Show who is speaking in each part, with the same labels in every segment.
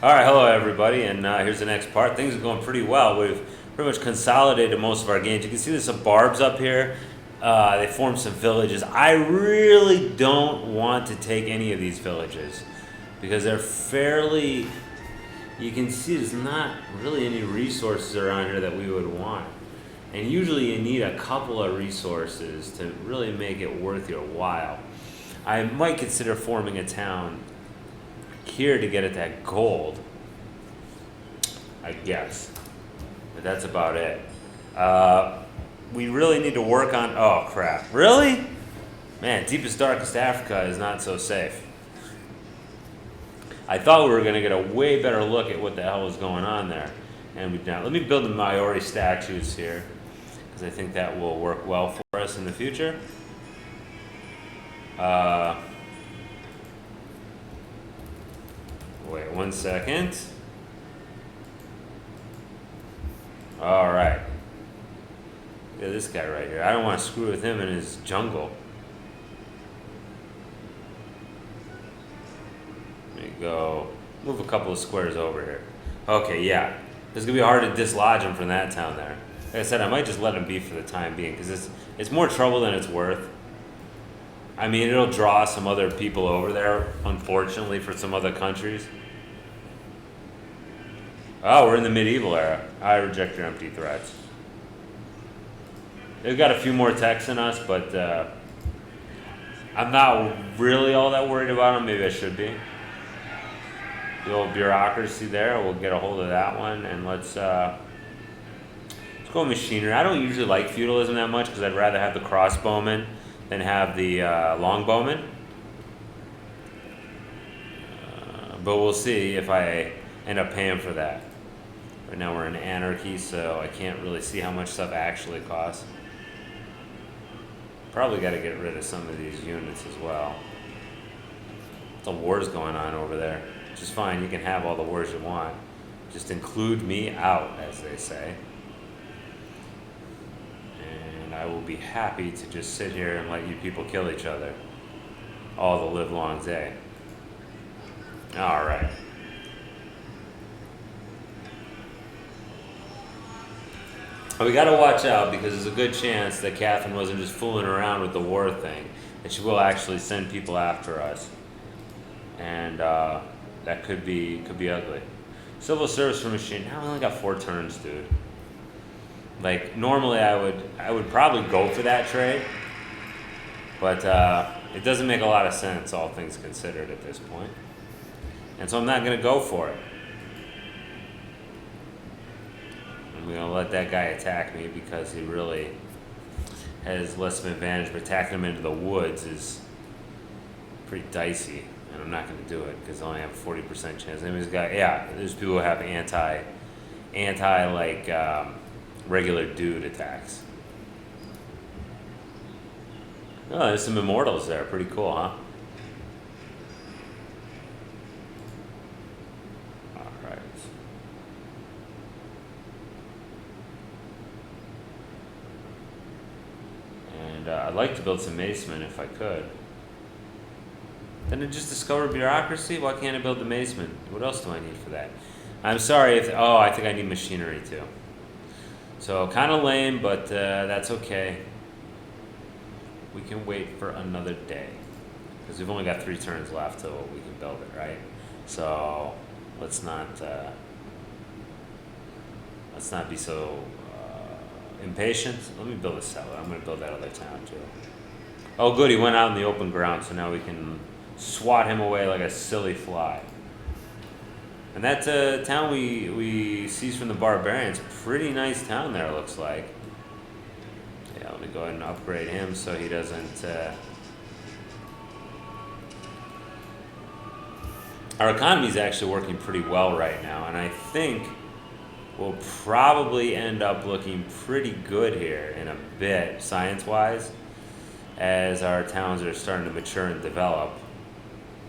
Speaker 1: All right, hello everybody, and here's the next part. Things are going pretty well. We've pretty much consolidated most of our gains. You can see there's some barbs up here. They formed some villages. I really don't want to take any of these villages because they're fairly. You can see there's not really any resources around here that we would want. And usually you need a couple of resources to really make it worth your while. I might consider forming a town here to get at that gold, I guess. But that's about it. We really need to work on, oh crap, really? Man, deepest, darkest Africa is not so safe. I thought we were going to get a way better look at what the hell was going on there. And we don't. Let me build the Maori statues here, because I think that will work well for us in the future. Wait 1 second. All right. Look at this guy right here. I don't want to screw with him in his jungle. There you go. Move a couple of squares over here. Okay, yeah. It's going to be hard to dislodge him from that town there. Like I said, I might just let him be for the time being, because it's more trouble than it's worth. I mean, it'll draw some other people over there, unfortunately, for some other countries. Oh, we're in the medieval era. I reject your empty threats. They've got a few more techs than us, but I'm not really all that worried about them. Maybe I should be. The old bureaucracy there, we'll get a hold of that one, and let's go machinery. I don't usually like feudalism that much because I'd rather have the crossbowmen than have the longbowmen. But we'll see if I end up paying for that. Right now we're in anarchy, so I can't really see how much stuff actually costs. Probably got to get rid of some of these units as well. The war's going on over there, which is fine. You can have all the wars you want. Just include me out, as they say. And I will be happy to just sit here and let you people kill each other all the live long day. All right. We got to watch out, because there's a good chance that Catherine wasn't just fooling around with the war thing, that she will actually send people after us, and that could be ugly. Civil service for machine. Now I only got 4 turns, dude. Like normally I would probably go for that trade, but it doesn't make a lot of sense, all things considered, at this point, and so I'm not going to go for it. I'm going to let that guy attack me because he really has less of an advantage, but attacking him into the woods is pretty dicey, and I'm not going to do it because I only have a 40% chance. And there's people who have anti regular dude attacks. Oh, there's some immortals there. Pretty cool, huh? I'd like to build some macemen if I could. Then I just discover bureaucracy? Why can't I build the macemen? What else do I need for that? I'm sorry if... Oh, I think I need machinery too. So, kind of lame, but that's okay. We can wait for another day. Because we've only got 3 turns left till we can build it, right? So, let's not be so... impatient. Let me build a settler. I'm going to build that other town too. Oh good, he went out in the open ground, so now we can swat him away like a silly fly. And that town we seized from the barbarians, pretty nice town there, it looks like. Yeah, let me go ahead and upgrade him so he doesn't... Our economy is actually working pretty well right now, and I think we'll probably end up looking pretty good here in a bit, science-wise, as our towns are starting to mature and develop.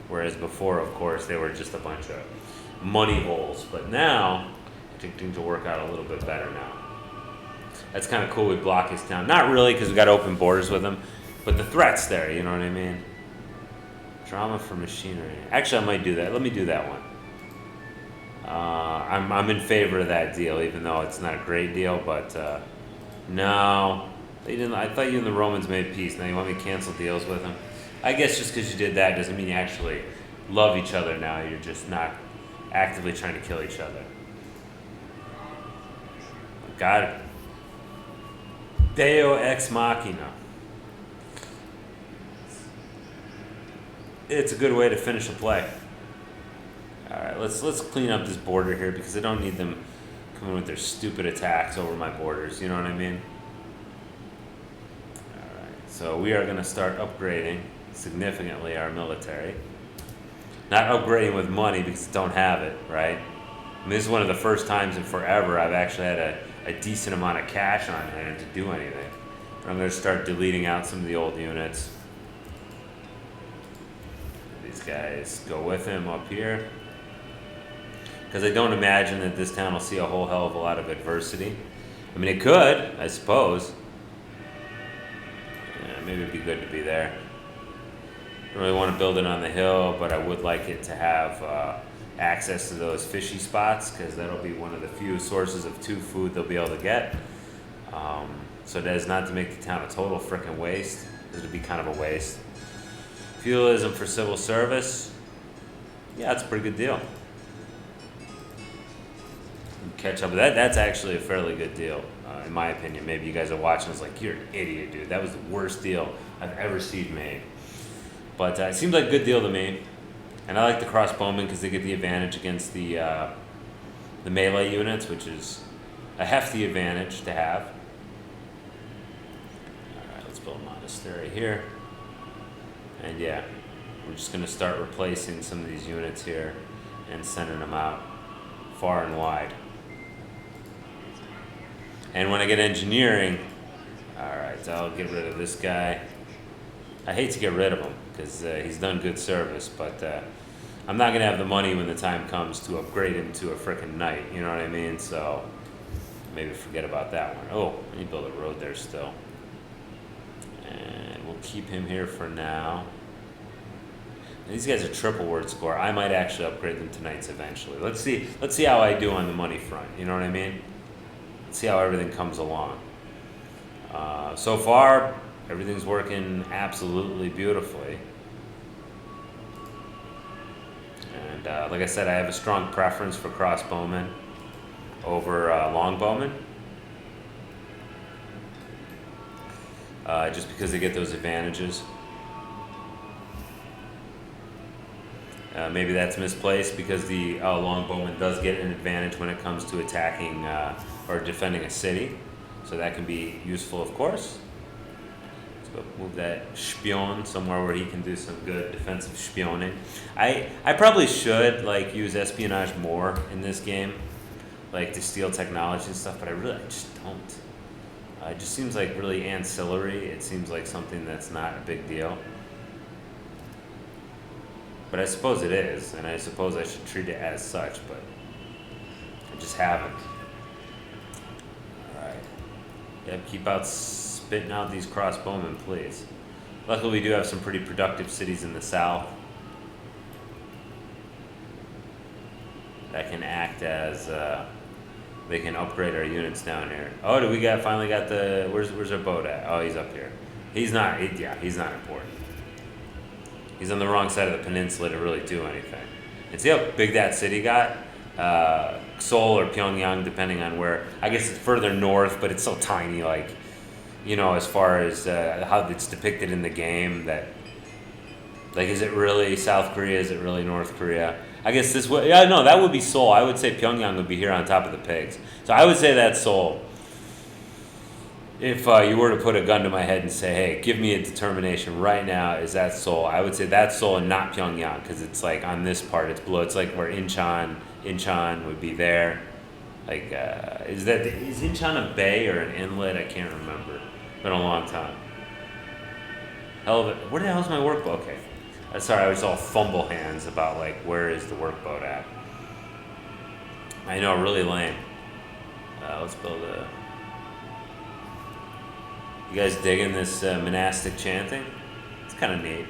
Speaker 1: Whereas before, of course, they were just a bunch of money holes. But now, I think things will work out a little bit better now. That's kind of cool. We block his town. Not really, because we got open borders with him, but the threat's there, you know what I mean? Drama for machinery. Actually, I might do that. Let me do that one. I'm in favor of that deal, even though it's not a great deal. But no, they didn't. I thought you and the Romans made peace. Now you want me to cancel deals with them? I guess just because you did that doesn't mean you actually love each other. Now you're just not actively trying to kill each other. Got it. Deo ex machina. It's a good way to finish a play. All right, let's clean up this border here because I don't need them coming with their stupid attacks over my borders. You know what I mean? All right, so we are going to start upgrading significantly our military. Not upgrading with money because I don't have it, right? I mean, this is one of the first times in forever I've actually had a decent amount of cash on hand to do anything. I'm going to start deleting out some of the old units. These guys go with him up here. Because I don't imagine that this town will see a whole hell of a lot of adversity. I mean, it could, I suppose. Yeah, maybe it'd be good to be there. I don't really want to build it on the hill, but I would like it to have access to those fishy spots, because that'll be one of the few sources of food they'll be able to get. So that is not to make the town a total frickin' waste. This would be kind of a waste. Feudalism for civil service. Yeah, that's a pretty good deal. Catch up with that. That's actually a fairly good deal, in my opinion. Maybe you guys are watching. It's like, you're an idiot, dude. That was the worst deal I've ever seen made. But it seems like a good deal to me. And I like the crossbowmen because they get the advantage against the melee units, which is a hefty advantage to have. All right, let's build a monastery here. And yeah, we're just going to start replacing some of these units here and sending them out far and wide. And when I get engineering, alright, so I'll get rid of this guy. I hate to get rid of him because he's done good service, but I'm not going to have the money when the time comes to upgrade him to a frickin' knight, you know what I mean? So maybe forget about that one. Oh, I need to build a road there still. And we'll keep him here for now. And these guys are triple word score. I might actually upgrade them to knights eventually. Let's see how I do on the money front, you know what I mean? See how everything comes along. So far, everything's working absolutely beautifully. And like I said, I have a strong preference for crossbowmen over longbowmen. Just because they get those advantages. Maybe that's misplaced because the longbowman does get an advantage when it comes to attacking or defending a city. So that can be useful, of course. Let's go move that spion somewhere where he can do some good defensive spioning. I probably should use espionage more in this game, to steal technology and stuff, but I just don't. It just seems like really ancillary. It seems like something that's not a big deal. But I suppose it is, and I suppose I should treat it as such, but I just haven't. Alright. Yep, keep spitting out these crossbowmen, please. Luckily, we do have some pretty productive cities in the south that can act as, they can upgrade our units down here. Oh, do we finally got the, where's our boat at? Oh, he's up here. He's not important. He's on the wrong side of the peninsula to really do anything. And see how big that city got? Seoul or Pyongyang, depending on where. I guess it's further north, but it's so tiny, as far as how it's depicted in the game. That, is it really South Korea? Is it really North Korea? I guess this would, yeah, no, that would be Seoul. I would say Pyongyang would be here on top of the pigs. So I would say that's Seoul. If you were to put a gun to my head and say, hey, give me a determination right now, is that Seoul? I would say that's Seoul and not Pyongyang, because it's on this part, it's below. It's where Incheon would be there. Is Incheon a bay or an inlet? I can't remember. It's been a long time. Hell of it. Where the hell's my workboat? Okay. Sorry, I was all fumble hands about where is the workboat at. I know, really lame. Let's build a... You guys digging this monastic chanting? It's kind of neat.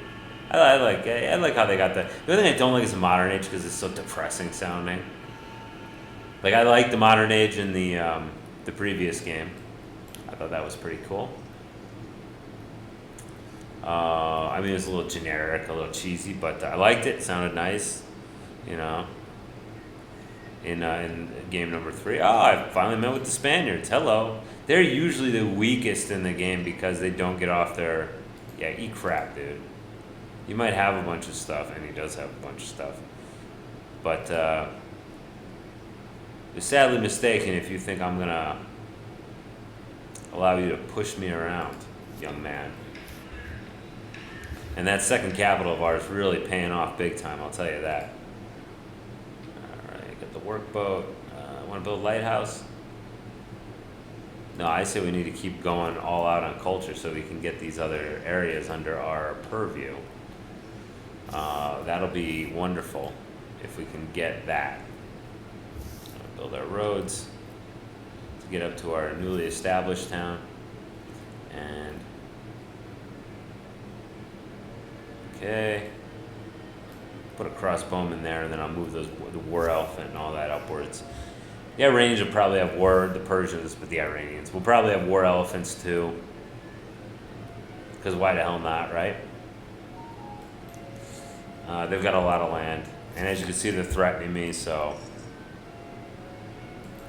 Speaker 1: I like how they got the only thing I don't like is the modern age because it's so depressing sounding. Like I liked the modern age in the previous game. I thought that was pretty cool. I mean, it was a little generic, a little cheesy, but I liked it. It sounded nice, you know. In game number 3, I finally met with the Spaniards. Hello. They're usually the weakest in the game because they don't get off their. Yeah, eat crap, dude. You might have a bunch of stuff, and he does have a bunch of stuff, but you're sadly mistaken if you think I'm gonna allow you to push me around, young man. And that second capital of ours really paying off big time, I'll tell you that. Alright, got the workboat. Want to build a lighthouse? No, I say we need to keep going all out on culture so we can get these other areas under our purview. That'll be wonderful if we can get that. Build our roads to get up to our newly established town. And okay, put a crossbowman there, and then I'll move the war elephant and all that upwards. The Iranians will probably have the Persians, but the Iranians will probably have war elephants too. Because why the hell not, right? They've got a lot of land, and as you can see, they're threatening me, so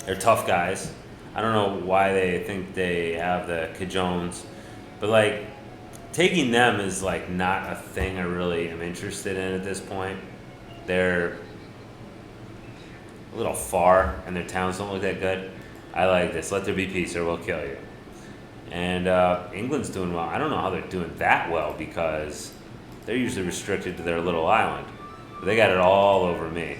Speaker 1: they're tough guys. I don't know why they think they have the Cajones, but like taking them is like not a thing I really am interested in at this point. They're a little far, and their towns don't look that good. I like this. Let there be peace, or we'll kill you. And England's doing well. I don't know how they're doing that well because they're usually restricted to their little island. But they got it all over me.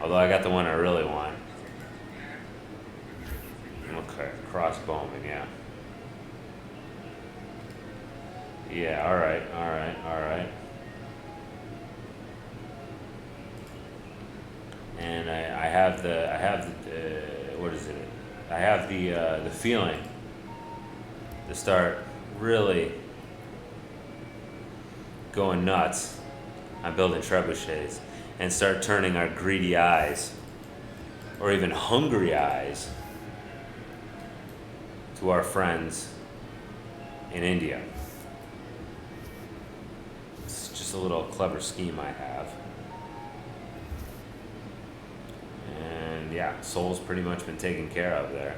Speaker 1: Although I got the one I really want. Okay, crossbowman, yeah. Yeah, alright. And I have what is it? I have the feeling to start really going nuts on building trebuchets and start turning our greedy eyes, or even hungry eyes, to our friends in India. It's just a little clever scheme I have. And yeah, Seoul's pretty much been taken care of there.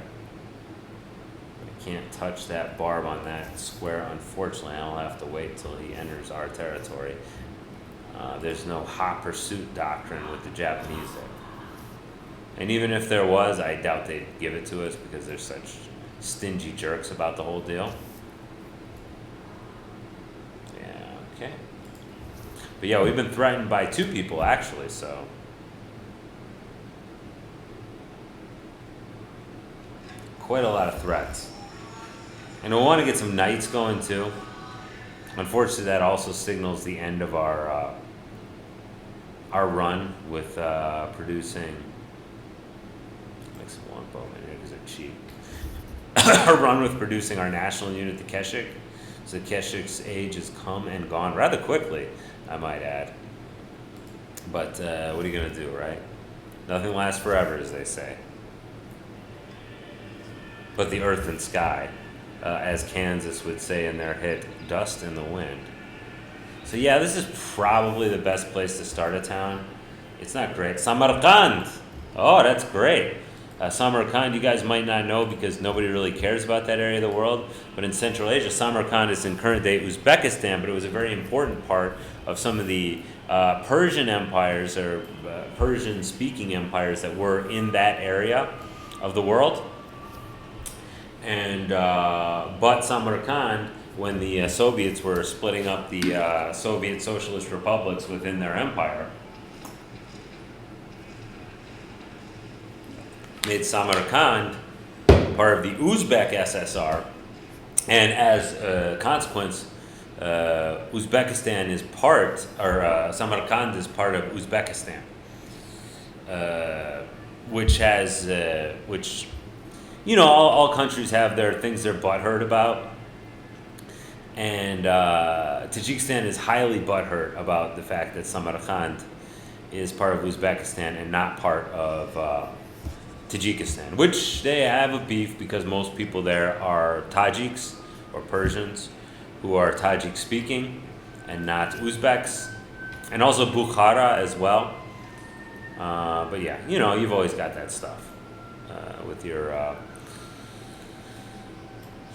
Speaker 1: I can't touch that barb on that square, unfortunately. I'll have to wait till he enters our territory. There's no hot pursuit doctrine with the Japanese there. And even if there was, I doubt they'd give it to us because they're such stingy jerks about the whole deal. Yeah, okay. But yeah, we've been threatened by 2 people actually, so. Quite a lot of threats. And we want to get some knights going too. Unfortunately, that also signals the end of our run with producing. Makes some one bowman here because they're cheap. Our run with producing our national unit, the Keshik. So Keshik's age has come and gone rather quickly, I might add. But what are you gonna do, right? Nothing lasts forever, as they say. But the earth and sky, as Kansas would say in their hit, Dust in the Wind. So yeah, this is probably the best place to start a town. It's not great. Samarkand! Oh, that's great. Samarkand, you guys might not know because nobody really cares about that area of the world, but in Central Asia, Samarkand is in current day Uzbekistan, but it was a very important part of some of the Persian empires or Persian-speaking empires that were in that area of the world. And but Samarkand, when the Soviets were splitting up the Soviet socialist republics within their empire, made Samarkand part of the Uzbek SSR, and as a consequence, Uzbekistan is part, or Samarkand is part of Uzbekistan, which you know, all countries have their things they're butthurt about, and Tajikistan is highly butthurt about the fact that Samarkand is part of Uzbekistan and not part of Tajikistan, which they have a beef because most people there are Tajiks or Persians who are Tajik speaking and not Uzbeks, and also Bukhara as well. But yeah, you've always got that stuff with your,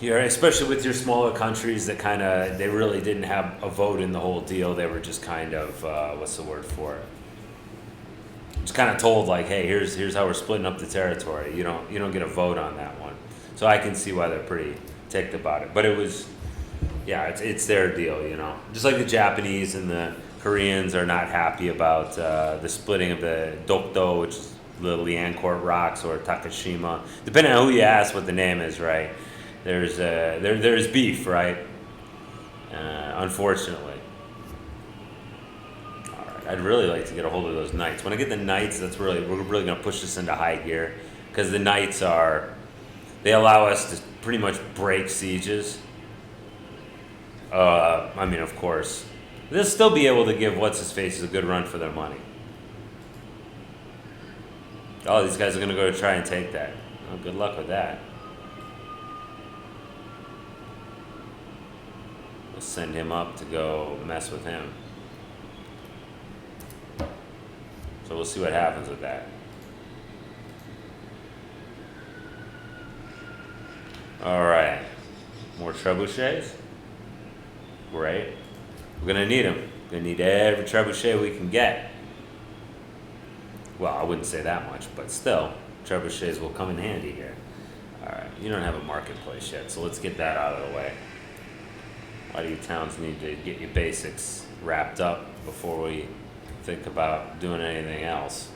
Speaker 1: especially with your smaller countries that they really didn't have a vote in the whole deal. They were just kind of, what's the word for it? Just kind of told like, hey, here's how we're splitting up the territory. You don't get a vote on that one. So I can see why they're pretty ticked about it. But it was, yeah, it's their deal, Just like the Japanese and the Koreans are not happy about the splitting of the Dokdo, which is the Liancourt Rocks, or Takashima, depending on who you ask what the name is, right? There's beef, right? Unfortunately. All right, I'd really like to get a hold of those knights. When I get the knights, we're really going to push this into high gear, because the knights they allow us to pretty much break sieges. Of course, they'll still be able to give what's-his-faces a good run for their money. Oh, these guys are going to go to try and take that. Oh, good luck with that. We'll send him up to go mess with him. So we'll see what happens with that. All right. More trebuchets? Great. We're going to need them. We're going to need every trebuchet we can get. Well, I wouldn't say that much, but still, trebuchets will come in handy here. All right, you don't have a marketplace yet, so let's get that out of the way. A lot of you towns need to get your basics wrapped up before we think about doing anything else.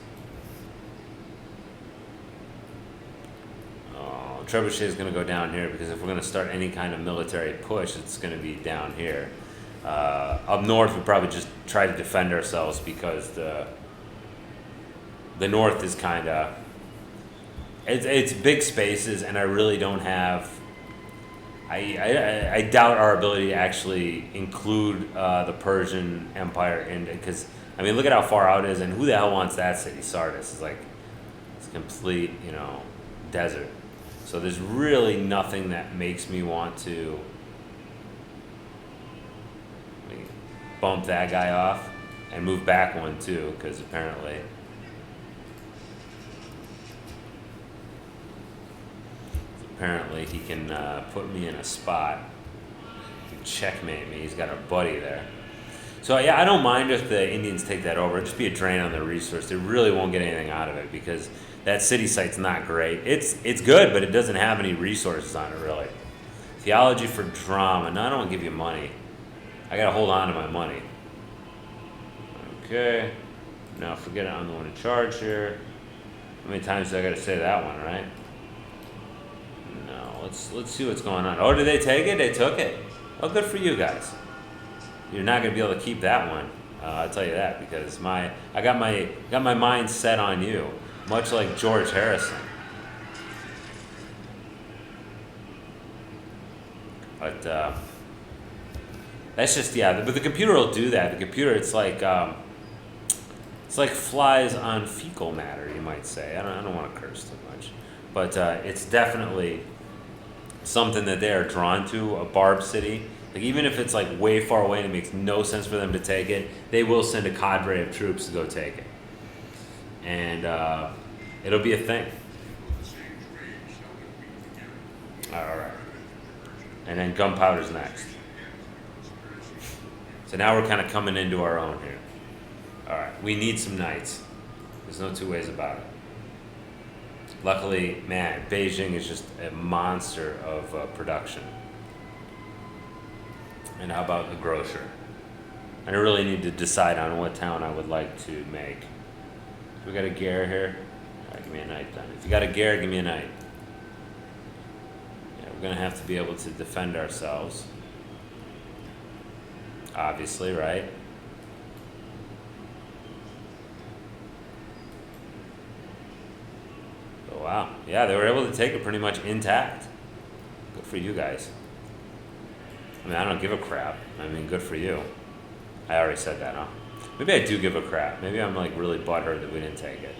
Speaker 1: Trebuchet is going to go down here because if we're going to start any kind of military push, it's going to be down here. Up north, we probably just try to defend ourselves because the north is kind of it's big spaces, and I really don't have. I doubt our ability to actually include the Persian Empire in it, because look at how far out it is, and who the hell wants that city? Sardis is it's complete desert. So there's really nothing that makes me want to bump that guy off and move back one too, because apparently he can put me in a spot, he can checkmate me. He's got a buddy there. So yeah, I don't mind if the Indians take that over. It'd just be a drain on the resource. They really won't get anything out of it because that city site's not great. It's good, but it doesn't have any resources on it really. Theology for drama. No, I don't want to give you money. I gotta hold on to my money. Okay. Now forget it, I'm the one in charge here. How many times do I gotta say that one, right? No, let's see what's going on. Oh, did they take it? They took it. Oh, good for you guys. You're not gonna be able to keep that one. I'll tell you that, because I got my mind set on you, much like George Harrison. But that's just but the computer will do that. The computer, it's like flies on fecal matter, you might say. I don't want to curse too much, but it's definitely something that they are drawn to. A barb city. Like, even if it's way far away and it makes no sense for them to take it, they will send a cadre of troops to go take it. And it'll be a thing. All right. And then gunpowder's next. So now we're kind of coming into our own here. All right. We need some knights. There's no two ways about it. Luckily, man, Beijing is just a monster of production. And how about the grocer? I really need to decide on what town I would like to make. We got a Gare here? All right, give me a knight then. If you got a Gare, give me a knight. Yeah, we're going to have to be able to defend ourselves. Obviously, right? Oh, wow. Yeah, they were able to take it pretty much intact. Good for you guys. I don't give a crap. Good for you. I already said that, huh? Maybe I do give a crap. Maybe I'm like really butthurt that we didn't take it.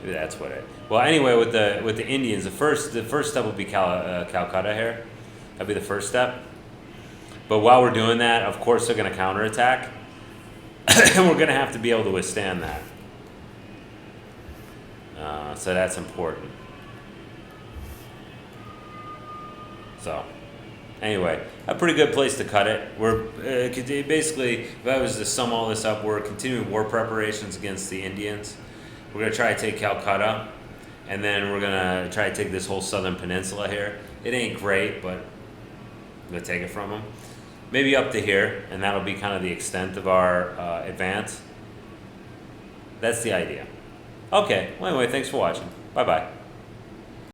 Speaker 1: Maybe that's what it. Well, anyway, with the Indians, the first step would be Calcutta here. That'd be the first step. But while we're doing that, of course they're going to counterattack, and we're going to have to be able to withstand that. So that's important. So, anyway, a pretty good place to cut it. We're basically, if I was to sum all this up, we're continuing war preparations against the Indians. We're going to try to take Calcutta, and then we're going to try to take this whole southern peninsula here. It ain't great, but I'm going to take it from them. Maybe up to here, and that'll be kind of the extent of our advance. That's the idea. Okay, well, anyway, thanks for watching. Bye-bye.